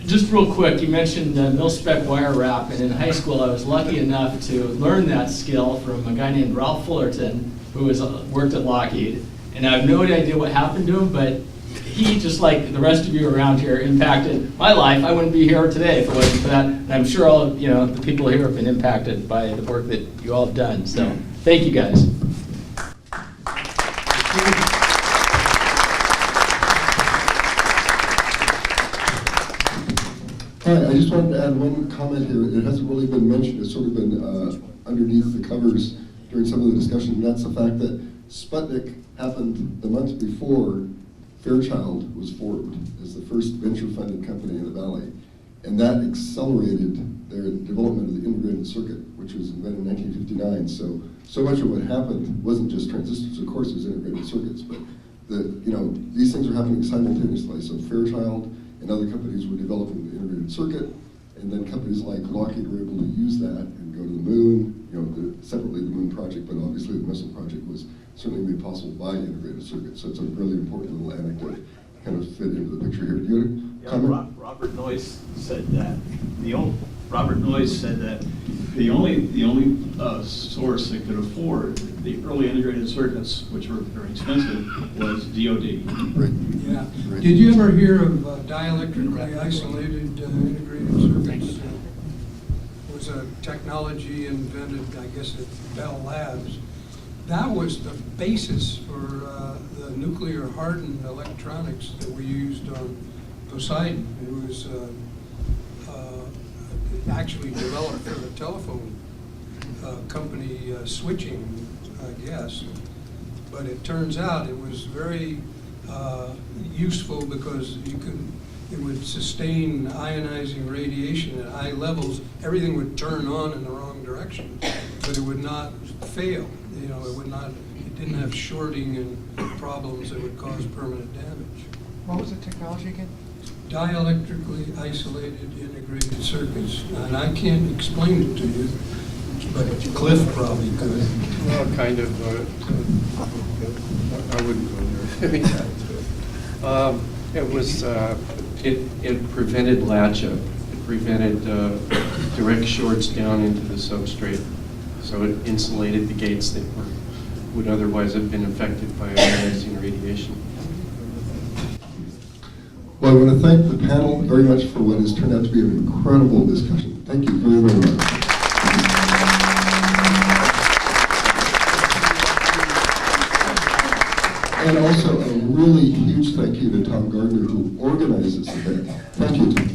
Just real quick, you mentioned mil-spec wire wrap, and in high school I was lucky enough to learn that skill from a guy named Ralph Fullerton, who worked at Lockheed. And I have no idea what happened to him, but he, just like the rest of you around here, impacted my life. I wouldn't be here today if it wasn't for that. And I'm sure all the people here have been impacted by the work that you all have done. So thank you guys. Hi, I just wanted to add one comment here. It hasn't really been mentioned. It's sort of been underneath the covers during some of the discussion, and that's the fact that Sputnik happened the month before Fairchild was formed as the first venture-funded company in the Valley. And that accelerated their development of the integrated circuit, which was invented in 1959. So much of what happened wasn't just transistors, of course, it was integrated circuits, but these things are happening simultaneously. So Fairchild and other companies were developing the integrated circuit, and then companies like Lockheed were able to use that and go to the moon. Separately the moon project, but obviously the missile project was certainly made possible by integrated circuits. So it's a really important little anecdote to kind of fit into the picture here. Do you want to comment? Robert Noyce said that the only source that could afford the early integrated circuits, which were very expensive, was DoD. Right. Yeah. Right. Did you ever hear of dielectrically isolated integrated circuits? It was a technology invented, I guess, at Bell Labs. That was the basis for the nuclear hardened electronics that were used on Poseidon. It was actually developed for the telephone company switching, I guess. But it turns out it was very useful because it would sustain ionizing radiation at high levels. Everything would turn on in the wrong direction, but it would not fail. It didn't have shorting and problems that would cause permanent damage. What was the technology again? Dielectrically isolated integrated circuits. And I can't explain it to you, but Cliff probably could. Well, kind of. I wouldn't go there. It was. It prevented latch-up. It prevented direct shorts down into the substrate. So it insulated the gates that would otherwise have been affected by ionizing radiation. Well, I want to thank the panel very much for what has turned out to be an incredible discussion. Thank you very, very much. And also a really huge thank you to Tom Gardner, who organized this event. Thank you, Tom.